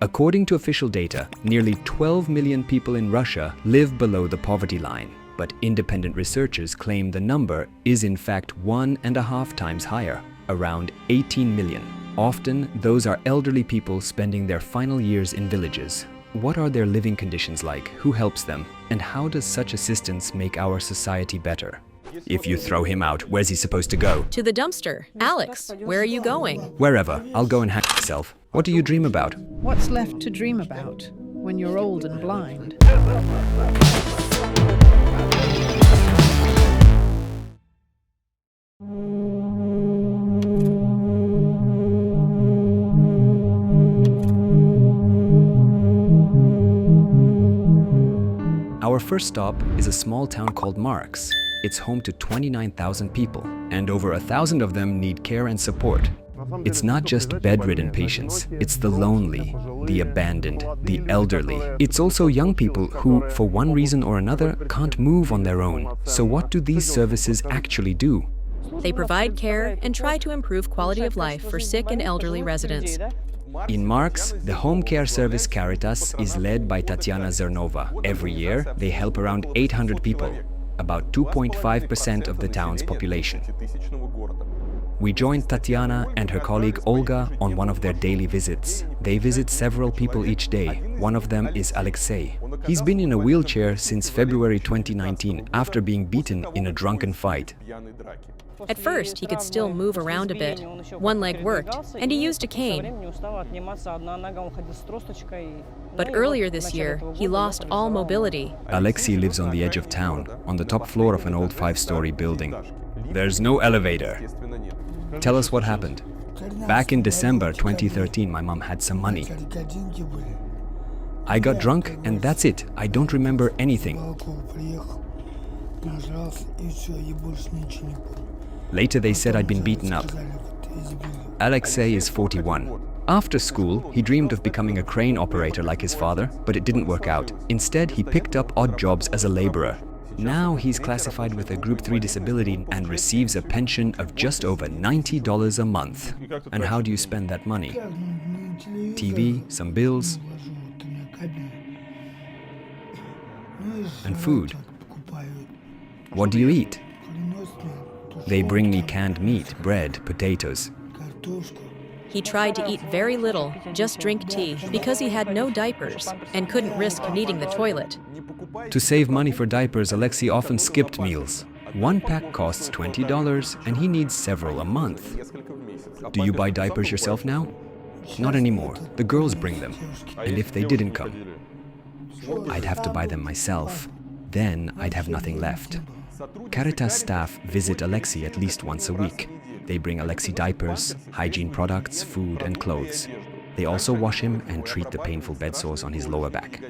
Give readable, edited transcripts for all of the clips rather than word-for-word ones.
According to official data, nearly 12 million people in Russia live below the poverty line. But independent researchers claim the number is in fact 1.5 times higher, around 18 million. Often, those are elderly people spending their final years in villages. What are their living conditions like? Who helps them? And how does such assistance make our society better? If you throw him out, where's he supposed to go? To the dumpster. Alex, where are you going? Wherever. I'll go and hack myself. What do you dream about? What's left to dream about when you're old and blind? Our first stop is a small town called Marks. It's home to 29,000 people, and over 1,000 of them need care and support. It's not just bedridden patients, it's the lonely, the abandoned, the elderly. It's also young people who, for one reason or another, can't move on their own. So what do these services actually do? They provide care and try to improve quality of life for sick and elderly residents. In Marks, the home care service Caritas is led by Tatiana Zernova. Every year, they help around 800 people, about 2.5% of the town's population. We joined Tatiana and her colleague Olga on one of their daily visits. They visit several people each day. One of them is Alexei. He's been in a wheelchair since February 2019 after being beaten in a drunken fight. At first, he could still move around a bit. One leg worked, and he used a cane. But earlier this year, he lost all mobility. Alexei lives on the edge of town, on the top floor of an old 5-story building. There's no elevator. Tell us what happened. Back in December 2013, my mom had some money. I got drunk, and that's it. I don't remember anything. Later they said I'd been beaten up. Alexei is 41. After school, he dreamed of becoming a crane operator like his father, but it didn't work out. Instead, he picked up odd jobs as a laborer. Now he's classified with a Group 3 disability and receives a pension of just over $90 a month. And how do you spend that money? TV, some bills, and food. What do you eat? They bring me canned meat, bread, potatoes. He tried to eat very little, just drink tea, because he had no diapers and couldn't risk needing the toilet. To save money for diapers, Alexei often skipped meals. One pack costs $20 and he needs several a month. Do you buy diapers yourself now? Not anymore. The girls bring them. And if they didn't come, I'd have to buy them myself. Then I'd have nothing left. Caritas staff visit Alexei at least once a week. They bring Alexei diapers, hygiene products, food and clothes. They also wash him and treat the painful bed sores on his lower back.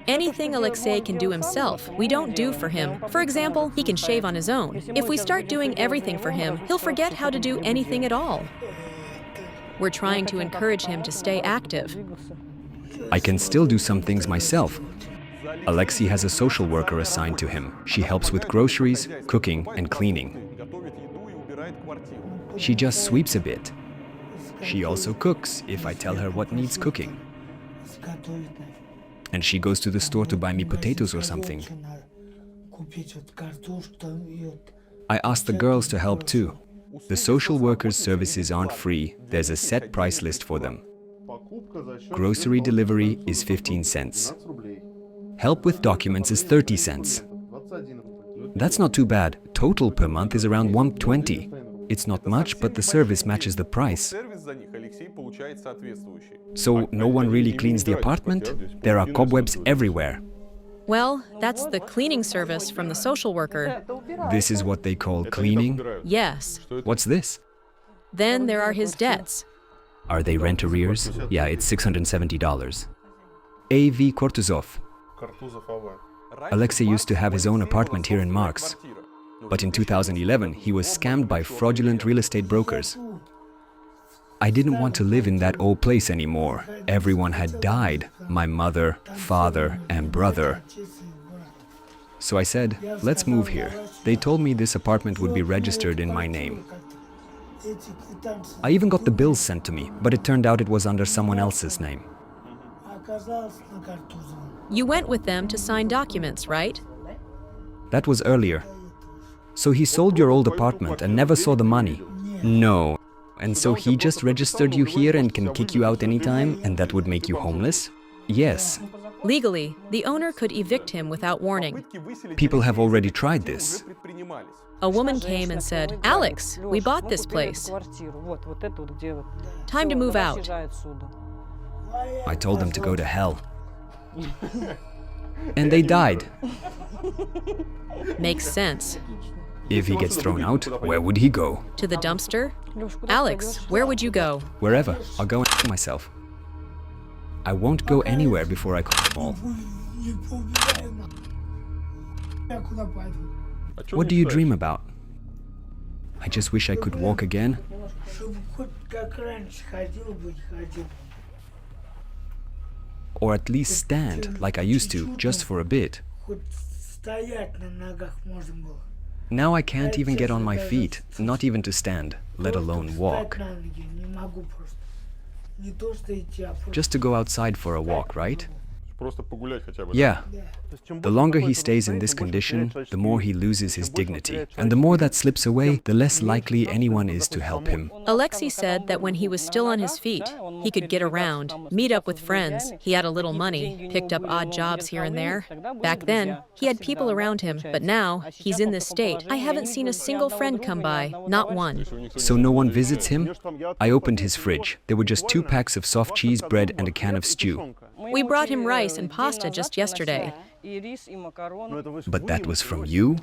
Anything Alexei can do himself, we don't do for him. For example, he can shave on his own. If we start doing everything for him, he'll forget how to do anything at all. We're trying to encourage him to stay active. I can still do some things myself. Alexei has a social worker assigned to him. She helps with groceries, cooking, and cleaning. She just sweeps a bit. She also cooks if I tell her what needs cooking. And she goes to the store to buy me potatoes or something. I ask the girls to help too. The social workers' services aren't free. There's a set price list for them. Grocery delivery is 15 cents. Help with documents is 30 cents. That's not too bad. Total per month is around $120. It's not much, but the service matches the price. So no one really cleans the apartment? There are cobwebs everywhere. Well, that's the cleaning service from the social worker. This is what they call cleaning? Yes. What's this? Then there are his debts. Are they rent arrears? Yeah, it's $670. A.V. Kortuzov. Alexei used to have his own apartment here in Marks. But in 2011, he was scammed by fraudulent real estate brokers. I didn't want to live in that old place anymore. Everyone had died. My mother, father, and brother. So I said, let's move here. They told me this apartment would be registered in my name. I even got the bills sent to me, but it turned out it was under someone else's name. You went with them to sign documents, right? That was earlier. So he sold your old apartment and never saw the money? No. And so he just registered you here and can kick you out anytime, and that would make you homeless? Yes. Legally, the owner could evict him without warning. People have already tried this. A woman came and said, "Alex, we bought this place. Time to move out." I told them to go to hell. And they died. Makes sense. If he gets thrown out, where would he go? To the dumpster? Alex, where would you go? Wherever. I'll go and myself. I won't go anywhere before I call them all. What do you dream about? I just wish I could walk again. Or at least stand like I used to, just for a bit. Now I can't even get on my feet, not even to stand, let alone walk. Just to go outside for a walk, right? Yeah. The longer he stays in this condition, the more he loses his dignity. And the more that slips away, the less likely anyone is to help him. Alexei said that when he was still on his feet, he could get around, meet up with friends. He had a little money, picked up odd jobs here and there. Back then, he had people around him, but now he's in this state. I haven't seen a single friend come by, not one. So no one visits him? I opened his fridge. There were just 2 packs of soft cheese bread and a can of stew. We brought him rice and pasta just yesterday. But that was from you?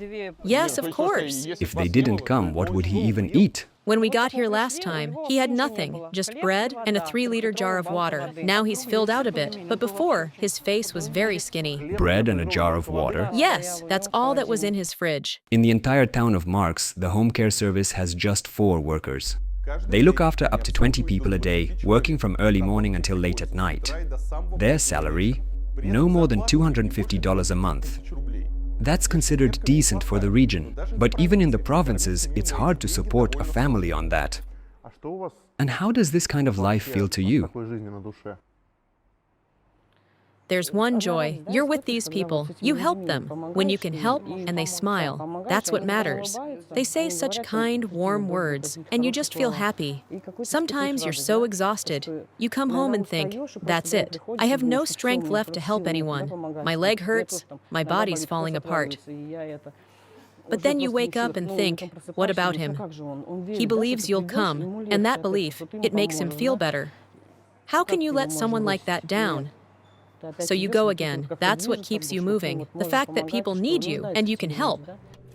Yes, of course. If they didn't come, what would he even eat? When we got here last time, he had nothing, just bread and a 3-liter jar of water. Now he's filled out a bit, but before, his face was very skinny. Bread and a jar of water? Yes, that's all that was in his fridge. In the entire town of Marks, the home care service has just 4 workers. They look after up to 20 people a day, working from early morning until late at night. Their salary? No more than $250 a month. That's considered decent for the region, but even in the provinces, it's hard to support a family on that. And how does this kind of life feel to you? There's one joy. You're with these people. You help them. When you can help and they smile, that's what matters. They say such kind, warm words, and you just feel happy. Sometimes you're so exhausted. You come home and think, that's it. I have no strength left to help anyone. My leg hurts. My body's falling apart. But then you wake up and think, what about him? He believes you'll come, and that belief, it makes him feel better. How can you let someone like that down? So you go again. That's what keeps you moving. The fact that people need you and you can help.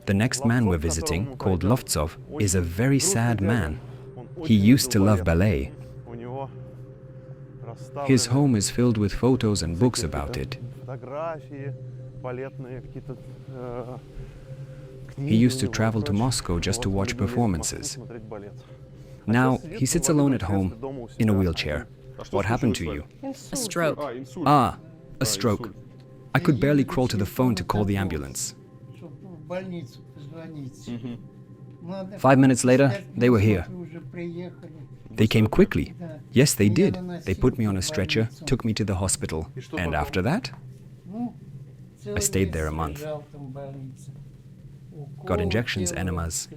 The next man we're visiting, called Lovtsov, is a very sad man. He used to love ballet. His home is filled with photos and books about it. He used to travel to Moscow just to watch performances. Now, he sits alone at home, in a wheelchair. What happened to you? A stroke. Ah, a stroke. I could barely crawl to the phone to call the ambulance. 5 minutes later, they were here. They came quickly. Yes, they did. They put me on a stretcher, took me to the hospital. And after that? I stayed there a month. Got injections, enemas.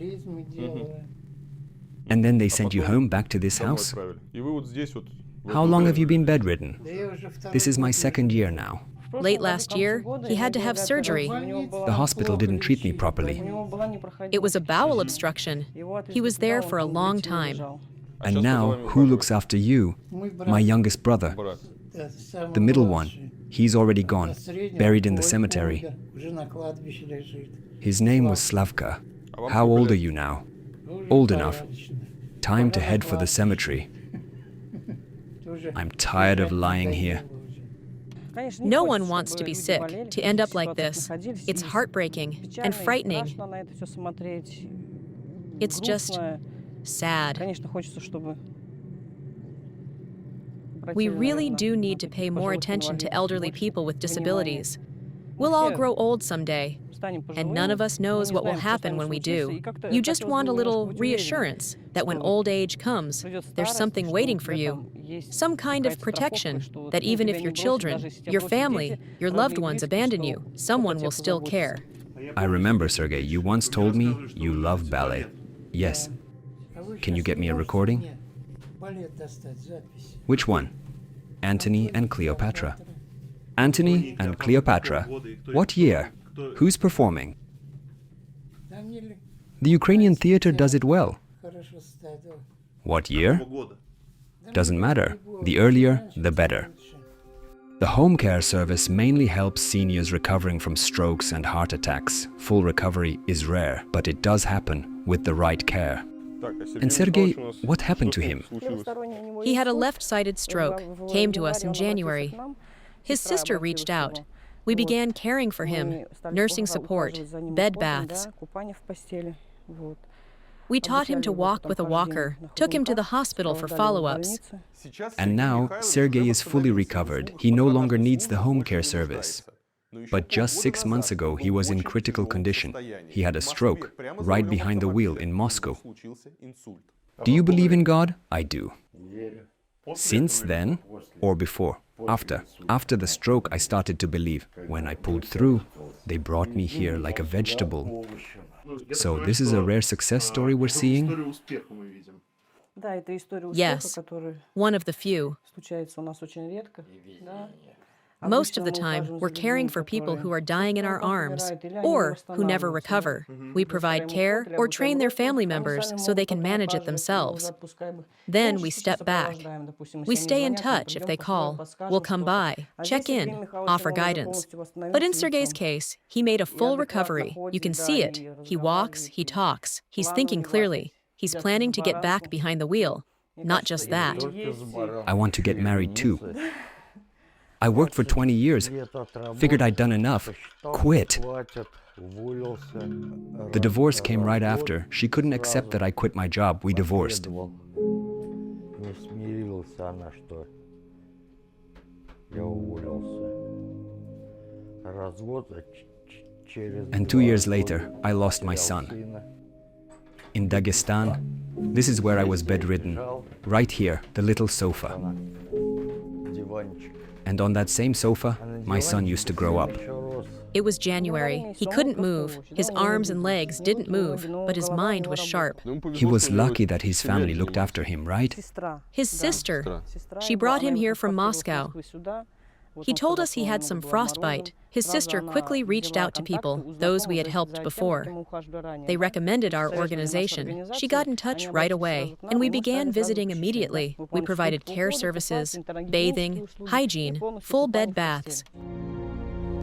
And then they sent you home back to this house? How long have you been bedridden? This is my 2nd year now. Late last year, he had to have surgery. The hospital didn't treat me properly. It was a bowel obstruction. He was there for a long time. And now, who looks after you? My youngest brother. The middle one. He's already gone, buried in the cemetery. His name was Slavka. How old are you now? Old enough. Time to head for the cemetery. I'm tired of lying here. No one wants to be sick, to end up like this. It's heartbreaking and frightening. It's just sad. We really do need to pay more attention to elderly people with disabilities. We'll all grow old someday. And none of us knows what will happen when we do. You just want a little reassurance that when old age comes, there's something waiting for you. Some kind of protection that even if your children, your family, your loved ones abandon you, someone will still care. I remember, Sergei, you once told me you love ballet. Yes. Can you get me a recording? Which one? Antony and Cleopatra. Antony and Cleopatra. What year? Who's performing? The Ukrainian theater does it well. What year? Doesn't matter. The earlier, the better. The home care service mainly helps seniors recovering from strokes and heart attacks. Full recovery is rare, but it does happen with the right care. And Sergei, what happened to him? He had a left-sided stroke, came to us in January. His sister reached out. We began caring for him, nursing support, bed baths. We taught him to walk with a walker, took him to the hospital for follow-ups. And now, Sergei is fully recovered. He no longer needs the home care service. But just 6 months ago, he was in critical condition. He had a stroke, right behind the wheel in Moscow. Do you believe in God? I do. Since then, or before? After. After the stroke, I started to believe. When I pulled through, they brought me here like a vegetable. So this is a rare success story we're seeing? Yes, one of the few. Most of the time, we're caring for people who are dying in our arms or who never recover. We provide care or train their family members so they can manage it themselves. Then we step back. We stay in touch if they call. We'll come by, check in, offer guidance. But in Sergei's case, he made a full recovery. You can see it. He walks, he talks, he's thinking clearly. He's planning to get back behind the wheel. Not just that. I want to get married too. I worked for 20 years, figured I'd done enough, quit. The divorce came right after. She couldn't accept that I quit my job. We divorced. And 2 years later, I lost my son. In Dagestan, this is where I was bedridden. Right here, the little sofa. And on that same sofa, my son used to grow up. It was January. He couldn't move. His arms and legs didn't move, but his mind was sharp. He was lucky that his family looked after him, right? His sister. She brought him here from Moscow. He told us he had some frostbite. His sister quickly reached out to people, those we had helped before. They recommended our organization. She got in touch right away, and we began visiting immediately. We provided care services, bathing, hygiene, full bed baths.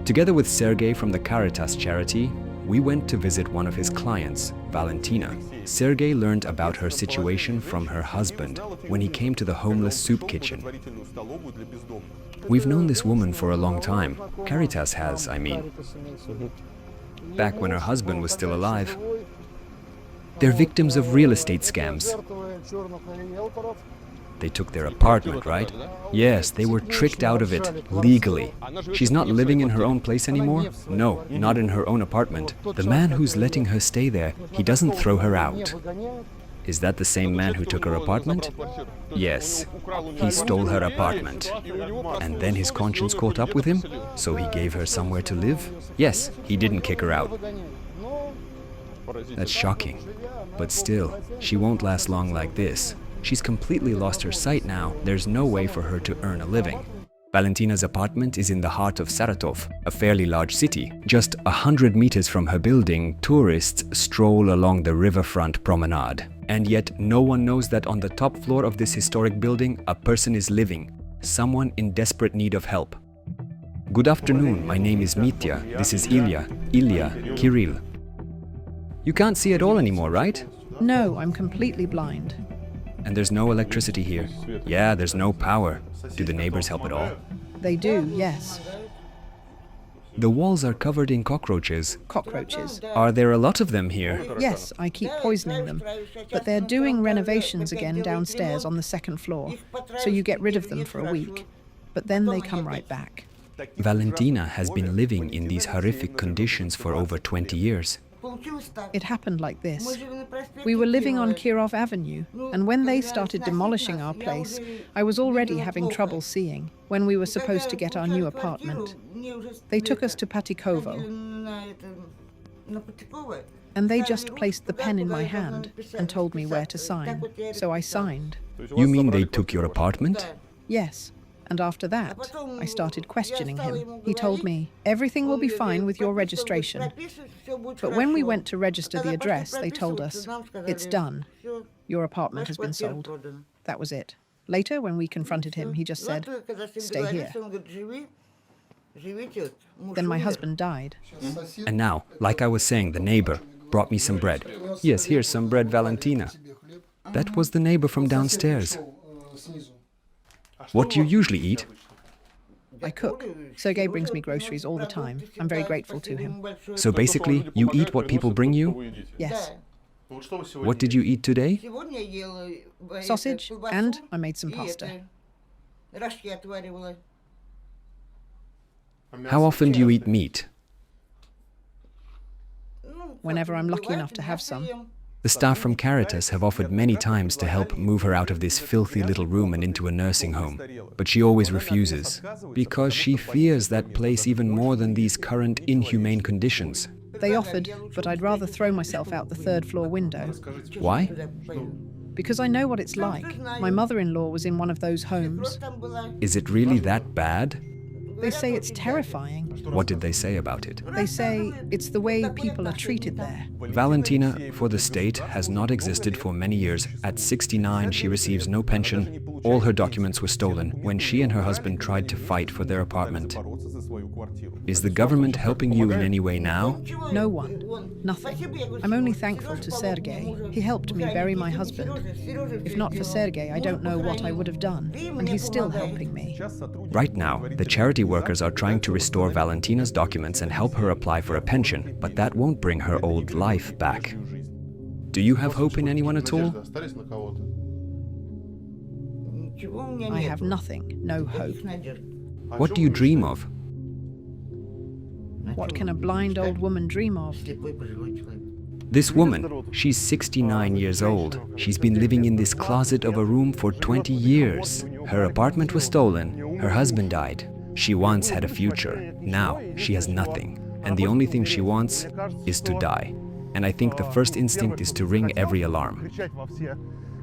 Together with Sergei from the Caritas charity, we went to visit one of his clients, Valentina. Sergei learned about her situation from her husband when he came to the homeless soup kitchen. We've known this woman for a long time. Caritas has, I mean. Back when her husband was still alive. They're victims of real estate scams. They took their apartment, right? Yes, they were tricked out of it, legally. She's not living in her own place anymore? No, not in her own apartment. The man who's letting her stay there, he doesn't throw her out. Is that the same man who took her apartment? Yes, he stole her apartment. And then his conscience caught up with him, so he gave her somewhere to live? Yes, he didn't kick her out. That's shocking. But still, she won't last long like this. She's completely lost her sight now. There's no way for her to earn a living. Valentina's apartment is in the heart of Saratov, a fairly large city. Just 100 meters from her building, tourists stroll along the riverfront promenade. And yet, no one knows that on the top floor of this historic building, a person is living. Someone in desperate need of help. Good afternoon, my name is Mitya. This is Ilya, Kirill. You can't see at all anymore, right? No, I'm completely blind. And there's no electricity here. Yeah, there's no power. Do the neighbors help at all? They do, yes. The walls are covered in cockroaches. Cockroaches. Are there a lot of them here? Yes, I keep poisoning them. But they're doing renovations again downstairs on the second floor, so you get rid of them for a week. But then they come right back. Valentina has been living in these horrific conditions for over 20 years. It happened like this. We were living on Kirov Avenue, and when they started demolishing our place, I was already having trouble seeing when we were supposed to get our new apartment. They took us to Patikovo, and they just placed the pen in my hand and told me where to sign. So I signed. You mean they took your apartment? Yes. And after that, I started questioning him. He told me, everything will be fine with your registration. But when we went to register the address, they told us, it's done. Your apartment has been sold. That was it. Later, when we confronted him, he just said, stay here. Then my husband died. And now, like I was saying, the neighbor brought me some bread. Yes, here's some bread, Valentina. That was the neighbor from downstairs. What do you usually eat? I cook. Sergei brings me groceries all the time. I'm very grateful to him. So basically, you eat what people bring you? Yes. What did you eat today? Sausage, and I made some pasta. How often do you eat meat? Whenever I'm lucky enough to have some. The staff from Caritas have offered many times to help move her out of this filthy little room and into a nursing home. But she always refuses, because she fears that place even more than these current inhumane conditions. They offered, but I'd rather throw myself out the third-floor window. Why? Because I know what it's like. My mother-in-law was in one of those homes. Is it really that bad? They say it's terrifying. What did they say about it? They say it's the way people are treated there. Valentina, for the state, has not existed for many years. At 69, she receives no pension. All her documents were stolen when she and her husband tried to fight for their apartment. Is the government helping you in any way now? No one. Nothing. I'm only thankful to Sergei. He helped me bury my husband. If not for Sergei, I don't know what I would have done. And he's still helping me. Right now, the charity workers are trying to restore Valentina's documents and help her apply for a pension, but that won't bring her old life back. Do you have hope in anyone at all? I have nothing, no hope. What do you dream of? What can a blind old woman dream of? This woman, she's 69 years old. She's been living in this closet of a room for 20 years. Her apartment was stolen. Her husband died. She once had a future. Now she has nothing. And the only thing she wants is to die. And I think the first instinct is to ring every alarm.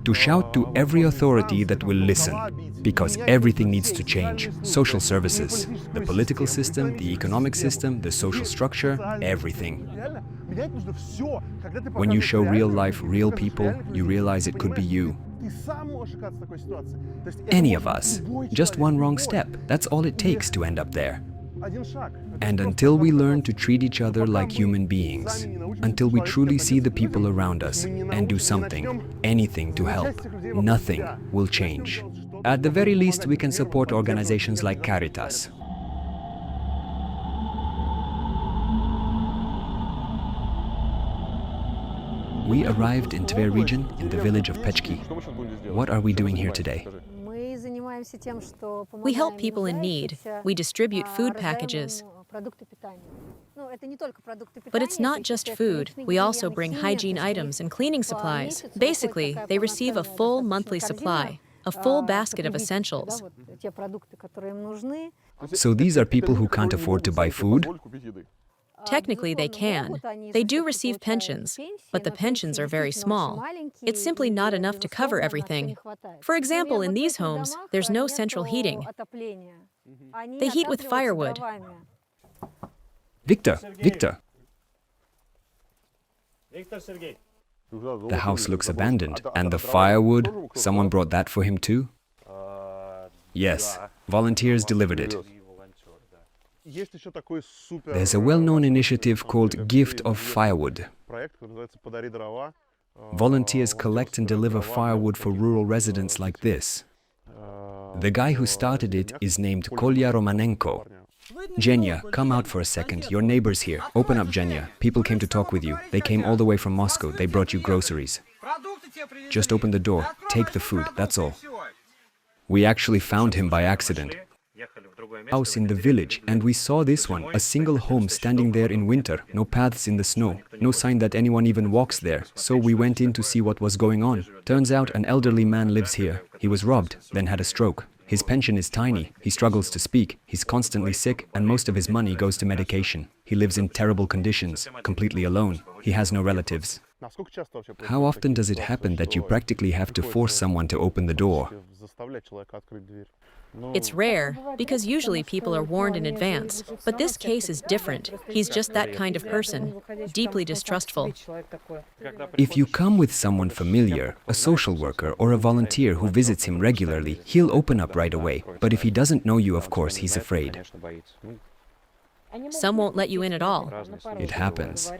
To shout to every authority that will listen, because everything needs to change. Social services, the political system, the economic system, the social structure, everything. When you show real life, real people, you realize it could be you. Any of us. Just one wrong step. That's all it takes to end up there. And until we learn to treat each other like human beings, until we truly see the people around us and do something, anything to help, nothing will change. At the very least, we can support organizations like Caritas. We arrived in Tver region, in the village of Pechki. What are we doing here today? We help people in need. We distribute food packages. But it's not just food. We also bring hygiene items and cleaning supplies. Basically, they receive a full monthly supply, a full basket of essentials. So these are people who can't afford to buy food? Technically, they can. They do receive pensions, but the pensions are very small. It's simply not enough to cover everything. For example, in these homes, there's no central heating. They heat with firewood. Victor! The house looks abandoned. And the firewood? Someone brought that for him too? Yes, volunteers delivered it. There's a well-known initiative called Gift of Firewood. Volunteers collect and deliver firewood for rural residents like this. The guy who started it is named Kolya Romanenko. Genya, come out for a second. Your neighbor's here. Open up, Genya. People came to talk with you. They came all the way from Moscow. They brought you groceries. Just open the door. Take the food. That's all. We actually found him by accident. house in the village, and we saw this one, a single home standing there in winter, no paths in the snow, no sign that anyone even walks there. So we went in to see what was going on. Turns out an elderly man lives here. He was robbed, then had a stroke. His pension is tiny, he struggles to speak, he's constantly sick, and most of his money goes to medication. He lives in terrible conditions, completely alone. He has no relatives. How often does it happen that you practically have to force someone to open the door? It's rare, because usually people are warned in advance. But this case is different. He's just that kind of person, deeply distrustful. If you come with someone familiar, a social worker or a volunteer who visits him regularly, he'll open up right away. But if he doesn't know you, of course, he's afraid. Some won't let you in at all. It happens.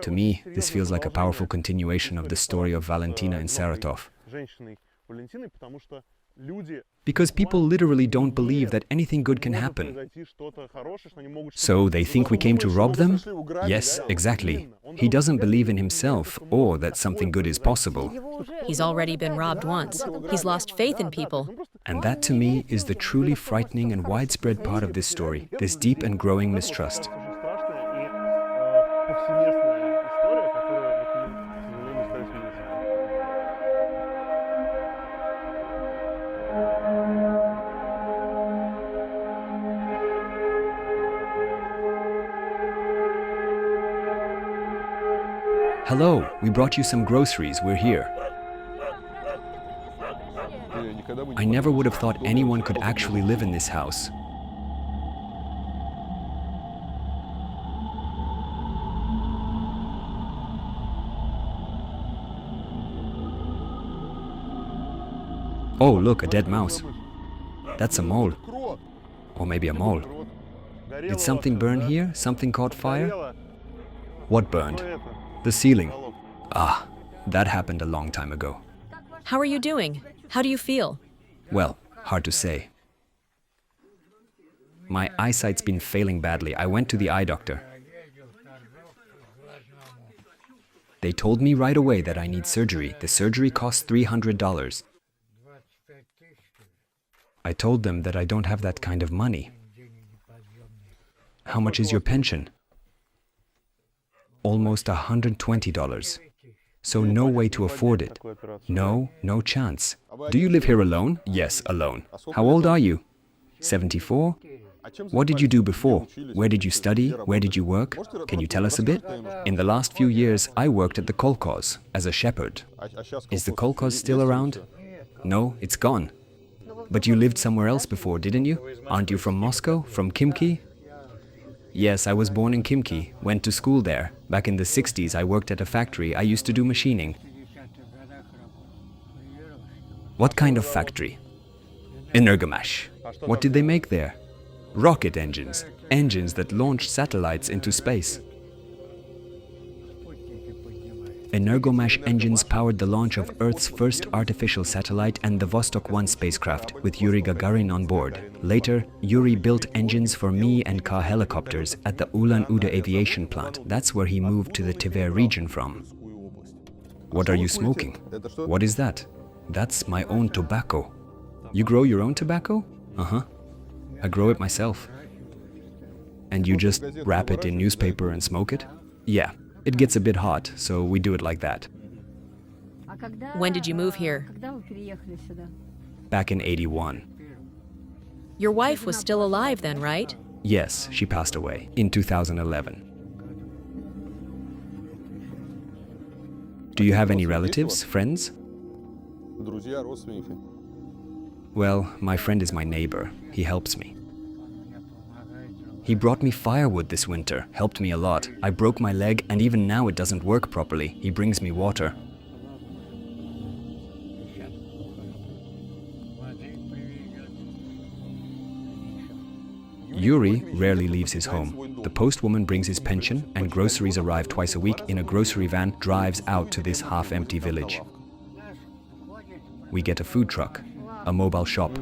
To me, this feels like a powerful continuation of the story of Valentina in Saratov. Because people literally don't believe that anything good can happen. So they think we came to rob them? Yes, exactly. He doesn't believe in himself or that something good is possible. He's already been robbed once. He's lost faith in people. And that, to me, is the truly frightening and widespread part of this story, this deep and growing mistrust. Hello, we brought you some groceries, we're here. I never would have thought anyone could actually live in this house. Oh, look, a dead mouse. That's a mole. Or maybe a mole. Did something burn here? Something caught fire? What burned? The ceiling. Ah, that happened a long time ago. How are you doing? How do you feel? Well, hard to say. My eyesight's been failing badly. I went to the eye doctor. They told me right away that I need surgery. The surgery costs $300. I told them that I don't have that kind of money. How much is your pension? Almost $120. So no way to afford it. No chance. Do you live here alone? Yes, alone. How old are you? 74? What did you do before? Where did you study? Where did you work? Can you tell us a bit? In the last few years, I worked at the kolkhoz as a shepherd. Is the kolkhoz still around? No, it's gone. But you lived somewhere else before, didn't you? Aren't you from Moscow? From Khimki? Yes, I was born in Khimki, went to school there. Back in the 60s, I worked at a factory. I used to do machining. What kind of factory? Energomash. What did they make there? Rocket engines. Engines that launched satellites into space. Energomash engines powered the launch of Earth's first artificial satellite and the Vostok 1 spacecraft, with Yuri Gagarin on board. Later, Yuri built engines for Mi and Ka helicopters at the Ulan-Ude aviation plant. That's where he moved to the Tver region from. What are you smoking? What is that? That's my own tobacco. You grow your own tobacco? Uh-huh. I grow it myself. And you just wrap it in newspaper and smoke it? Yeah. It gets a bit hot, so we do it like that. When did you move here? Back in '81. Your wife was still alive then, right? Yes, she passed away in 2011. Do you have any relatives, friends? Well, my friend is my neighbor. He helps me. He brought me firewood this winter, helped me a lot. I broke my leg and even now it doesn't work properly. He brings me water. Yuri rarely leaves his home. The postwoman brings his pension and groceries arrive twice a week in a grocery van, drives out to this half-empty village. We get a food truck, a mobile shop.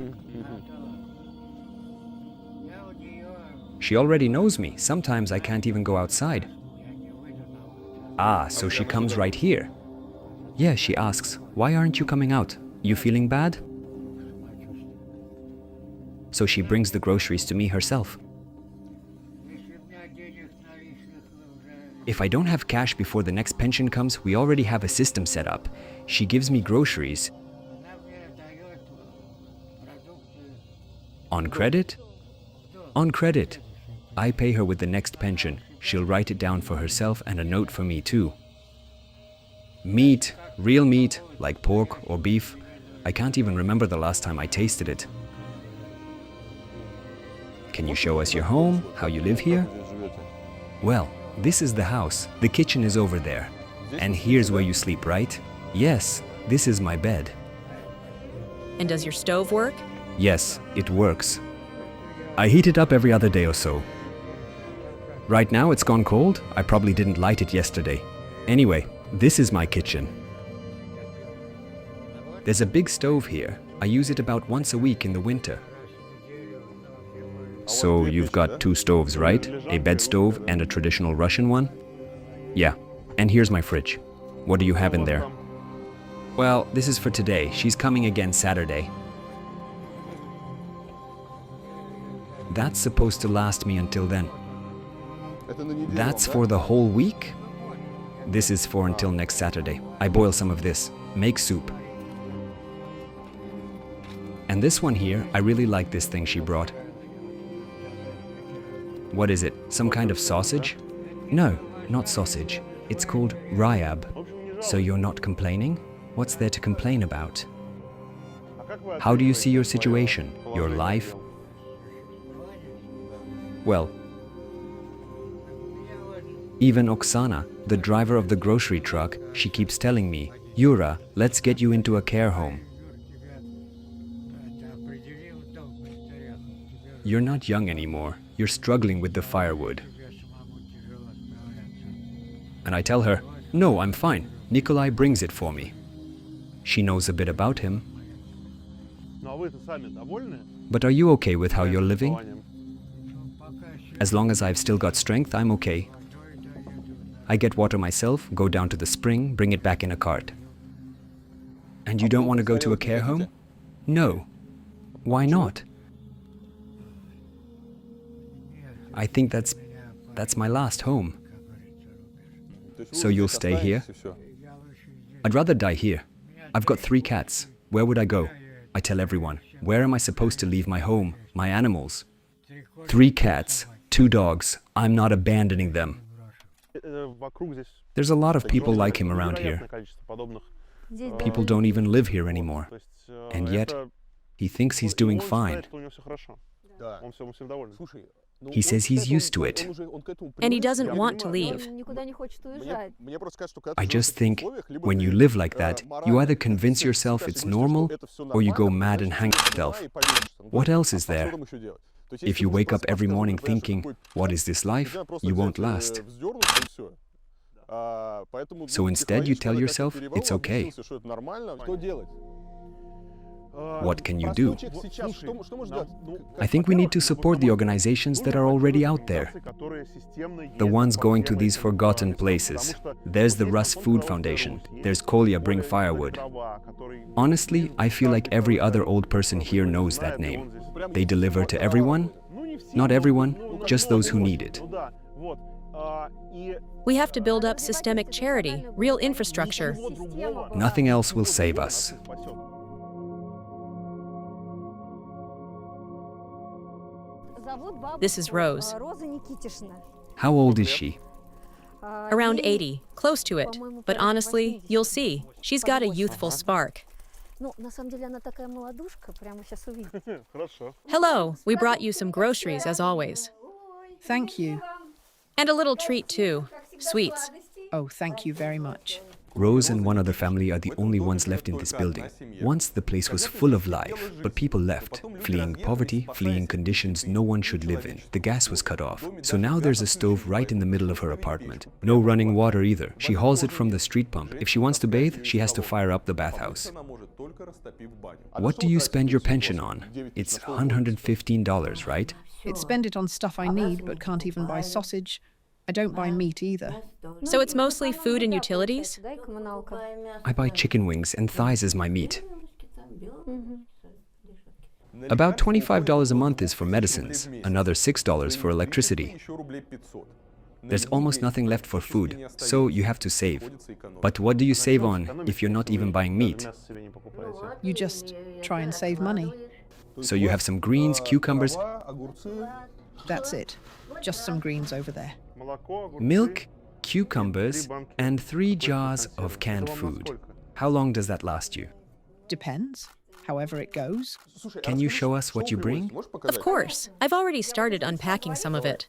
She already knows me. Sometimes I can't even go outside. Ah, so she comes right here. Yeah, she asks, why aren't you coming out? You feeling bad? So so she brings the groceries to me herself. If I don't have cash before the next pension comes, we already have a system set up. She gives me groceries. On credit? On credit. I pay her with the next pension. She'll write it down for herself and a note for me too. Meat, real meat, like pork or beef. I can't even remember the last time I tasted it. Can you show us your home, how you live here? Well, this is the house. The kitchen is over there. And here's where you sleep, right? Yes, this is my bed. And does your stove work? Yes, it works. I heat it up every other day or so. Right now it's gone cold. I probably didn't light it yesterday. Anyway, this is my kitchen. There's a big stove here. I use it about once a week in the winter. So you've got 2 stoves, right? A bed stove and a traditional Russian one? Yeah. And here's my fridge. What do you have in there? Well, this is for today. She's coming again Saturday. That's supposed to last me until then. That's for the whole week? This is for until next Saturday. I boil some of this. Make soup. And this one here, I really like this thing she brought. What is it? Some kind of sausage? No, not sausage. It's called ryab. So you're not complaining? What's there to complain about? How do you see your situation, your life? Well, even Oksana, the driver of the grocery truck, she keeps telling me, Yura, let's get you into a care home. You're not young anymore. You're struggling with the firewood. And I tell her, no, I'm fine. Nikolai brings it for me. She knows a bit about him. But are you okay with how you're living? As long as I've still got strength, I'm okay. I get water myself, go down to the spring, bring it back in a cart. And you don't want to go to a care home? No. Why not? I think that's my last home. So you'll stay here? I'd rather die here. I've got 3 cats. Where would I go? I tell everyone, where am I supposed to leave my home, my animals? 3 cats, 2 dogs. I'm not abandoning them. There's a lot of people like him around here. People don't even live here anymore. And yet, he thinks he's doing fine. He says he's used to it. And he doesn't want to leave. I just think, when you live like that, you either convince yourself it's normal, or you go mad and hang yourself. What else is there? If you wake up every morning thinking, what is this life? You won't last. So instead you tell yourself, it's okay. What can you do? I think we need to support the organizations that are already out there. The ones going to these forgotten places. There's the Rus Food Foundation. There's Kolya Bring Firewood. Honestly, I feel like every other old person here knows that name. They deliver to everyone? Not everyone, just those who need it. We have to build up systemic charity, real infrastructure. Nothing else will save us. This is Rose. How old is she? Around 80, close to it. But honestly, you'll see, she's got a youthful spark. Hello, we brought you some groceries, as always. Thank you. And a little treat, too. Sweets. Oh, thank you very much. Rose and one other family are the only ones left in this building. Once the place was full of life, but people left, fleeing poverty, fleeing conditions no one should live in. The gas was cut off, so now there's a stove right in the middle of her apartment. No running water either. She hauls it from the street pump. If she wants to bathe, she has to fire up the bathhouse. What do you spend your pension on? It's $115, right? I'd spend it on stuff I need, but can't even buy sausage. I don't buy meat either. So it's mostly food and utilities? I buy chicken wings and thighs as my meat. About $25 a month is for medicines, another $6 for electricity. There's almost nothing left for food, so you have to save. But what do you save on if you're not even buying meat? You just try and save money. So you have some greens, cucumbers, That's it. Just some greens over there. milk, cucumbers, and 3 jars of canned food. How long does that last you? Depends. However it goes. Can you show us what you bring? Of course. I've already started unpacking some of it.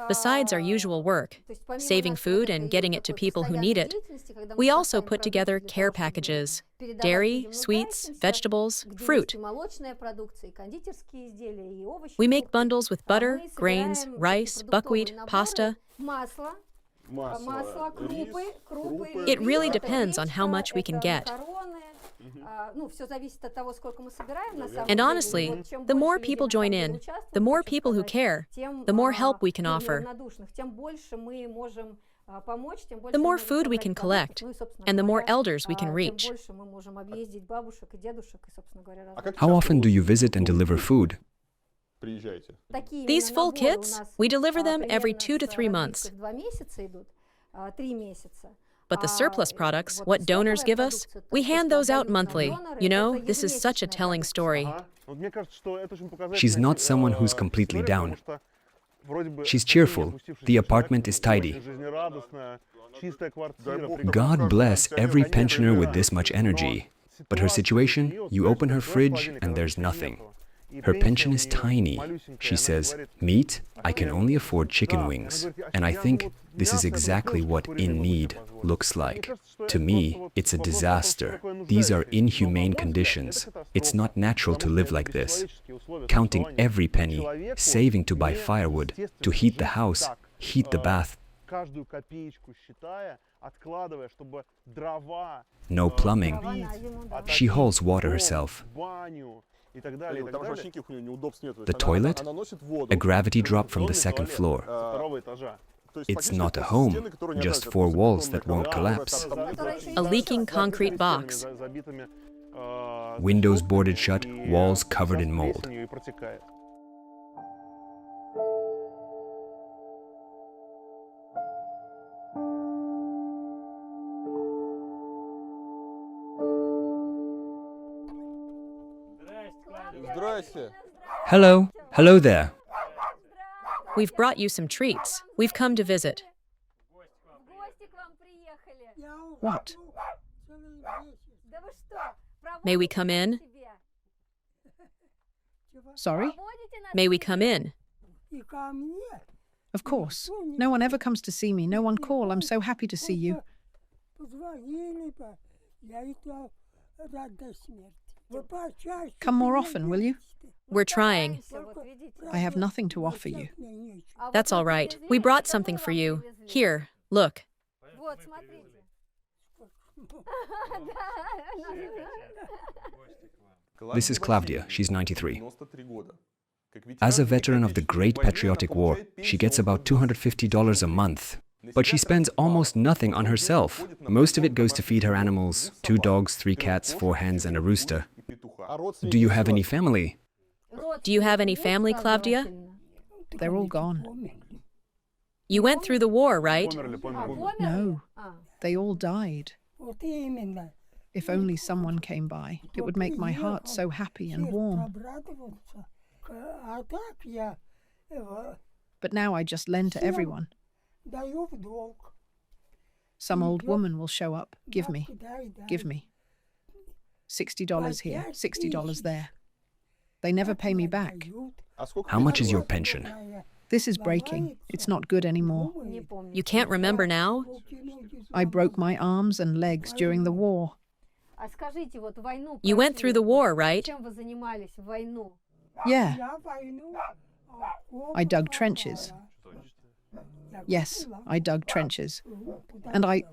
Besides our usual work, saving food and getting it to people who need it, we also put together care packages: dairy, sweets, vegetables, fruit. We make bundles with butter, grains, rice, buckwheat, pasta. It really depends on how much we can get. And honestly, the more people join in, the more people who care, the more help we can offer, the more food we can collect, and the more elders we can reach. How often do you visit and deliver food? These full kits, we deliver them every 2 to 3 months. But the surplus products, what donors give us, we hand those out monthly. You know, this is such a telling story. She's not someone who's completely down. She's cheerful. The apartment is tidy. God bless every pensioner with this much energy. But her situation, you open her fridge and there's nothing. Her pension is tiny. She says, meat, I can only afford chicken wings. And I think this is exactly what in need looks like. To me, it's a disaster. These are inhumane conditions. It's not natural to live like this. Counting every penny, saving to buy firewood, to heat the house, heat the bath. No plumbing. She hauls water herself. The toilet? A gravity drop from the 2nd floor. It's not a home, just 4 walls that won't collapse. A leaking concrete box. Windows boarded shut, walls covered in mold. Hello. Hello there. We've brought you some treats. We've come to visit. What? May we come in? Sorry? May we come in? Of course. No one ever comes to see me. No one call. I'm so happy to see you. Come more often, will you? We're trying. I have nothing to offer you. That's all right. We brought something for you. Here, look. This is Claudia. She's 93. As a veteran of the Great Patriotic War, she gets about $250 a month. But she spends almost nothing on herself. Most of it goes to feed her animals: 2 dogs, 3 cats, 4 hens, and a rooster. Do you have any family? Do you have any family, Claudia? They're all gone. You went through the war, right? No, they all died. If only someone came by, it would make my heart so happy and warm. But now I just lend to everyone. Some old woman will show up. Give me. $60 here, $60 there. They never pay me back. How much is your pension? This is breaking. It's not good anymore. You can't remember now? I broke my arms and legs during the war. You went through the war, right? Yeah. I dug trenches. Yes, I dug trenches. And I...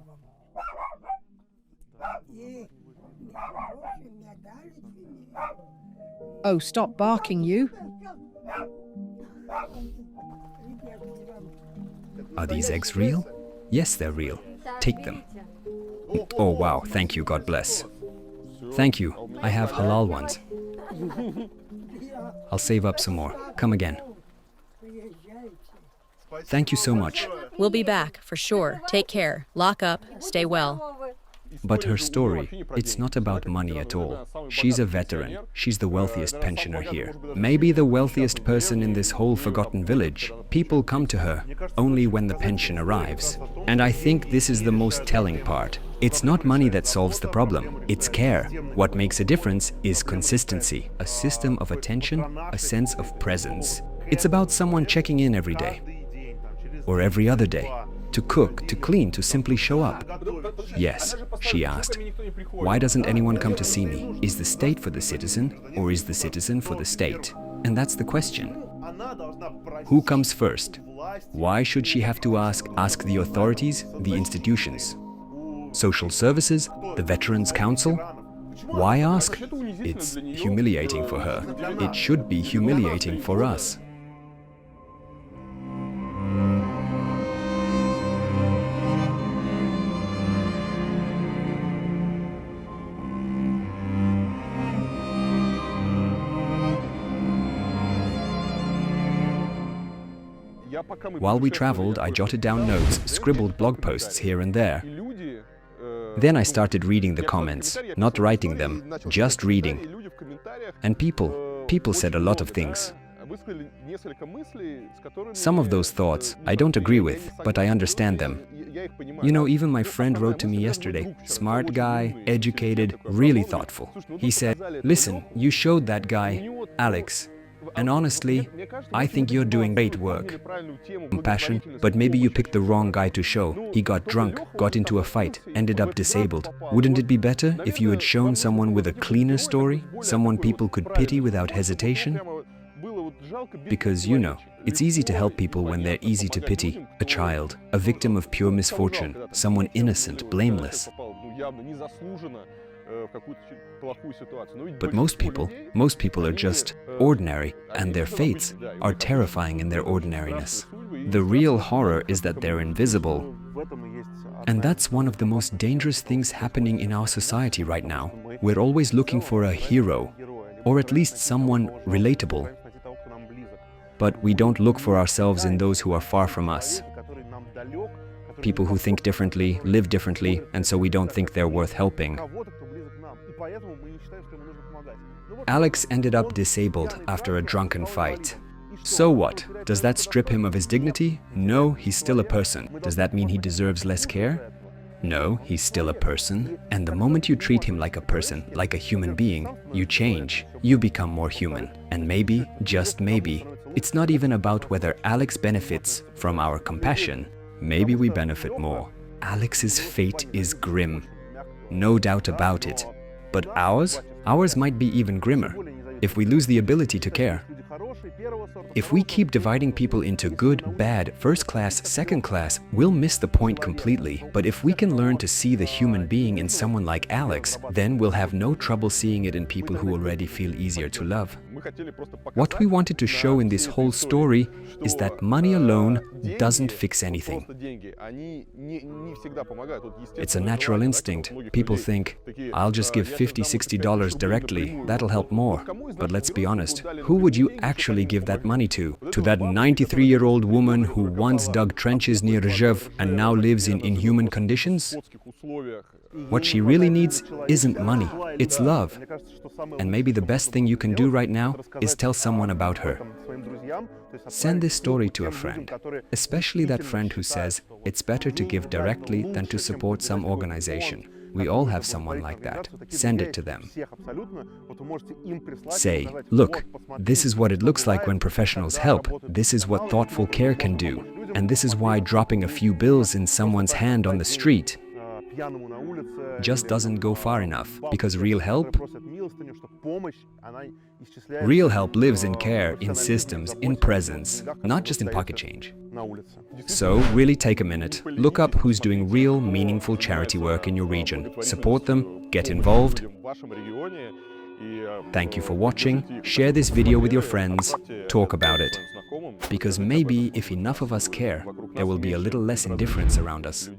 Oh, stop barking, you. Are these eggs real? Yes, they're real. Take them. Oh, wow. Thank you. God bless. Thank you. I have halal ones. I'll save up some more. Come again. Thank you so much. We'll be back, for sure. Take care. Lock up. Stay well. But her story, it's not about money at all. She's a veteran. She's the wealthiest pensioner here. Maybe the wealthiest person in this whole forgotten village. People come to her only when the pension arrives. And I think this is the most telling part. It's not money that solves the problem. It's care. What makes a difference is consistency, a system of attention, a sense of presence. It's about someone checking in every day. Or every other day. To cook, to clean, to simply show up. Yes, she asked. Why doesn't anyone come to see me? Is the state for the citizen, or is the citizen for the state? And that's the question. Who comes first? Why should she have to ask the authorities, the institutions? Social services, the Veterans Council? Why ask? It's humiliating for her. It should be humiliating for us. While we traveled, I jotted down notes, scribbled blog posts here and there. Then I started reading the comments, not writing them, just reading. And people said a lot of things. Some of those thoughts I don't agree with, but I understand them. You know, even my friend wrote to me yesterday, smart guy, educated, really thoughtful. He said, listen, you showed that guy, Alex. And honestly, I think you're doing great work. Compassion, but maybe you picked the wrong guy to show. He got drunk, got into a fight, ended up disabled. Wouldn't it be better if you had shown someone with a cleaner story? Someone people could pity without hesitation? Because, you know, it's easy to help people when they're easy to pity. A child, a victim of pure misfortune, someone innocent, blameless. But most people are just ordinary, and their fates are terrifying in their ordinariness. The real horror is that they're invisible. And that's one of the most dangerous things happening in our society right now. We're always looking for a hero, or at least someone relatable. But we don't look for ourselves in those who are far from us. People who think differently, live differently, and so we don't think they're worth helping. Alex ended up disabled after a drunken fight. So what? Does that strip him of his dignity? No, he's still a person. Does that mean he deserves less care? No, he's still a person. And the moment you treat him like a person, like a human being, you change. You become more human. And maybe, just maybe, it's not even about whether Alex benefits from our compassion. Maybe we benefit more. Alex's fate is grim. No doubt about it. But ours? Ours might be even grimmer. If we lose the ability to care. If we keep dividing people into good, bad, first class, second class, we'll miss the point completely. But if we can learn to see the human being in someone like Alex, then we'll have no trouble seeing it in people who already feel easier to love. What we wanted to show in this whole story is that money alone doesn't fix anything. It's a natural instinct. People think, I'll just give $50, $60 directly, that'll help more. But let's be honest, who would you actually give that money to? To that 93-year-old woman who once dug trenches near Rzhev and now lives in inhuman conditions? What she really needs isn't money, it's love. And maybe the best thing you can do right now is tell someone about her. Send this story to a friend, especially that friend who says it's better to give directly than to support some organization. We all have someone like that. Send it to them. Say, look, this is what it looks like when professionals help. This is what thoughtful care can do. And this is why dropping a few bills in someone's hand on the street just doesn't go far enough. Because real help lives in care, in systems, in presence, not just in pocket change. So, really take a minute, look up who's doing real, meaningful charity work in your region. Support them, get involved. Thank you for watching. Share this video with your friends. Talk about it. Because maybe if enough of us care, there will be a little less indifference around us.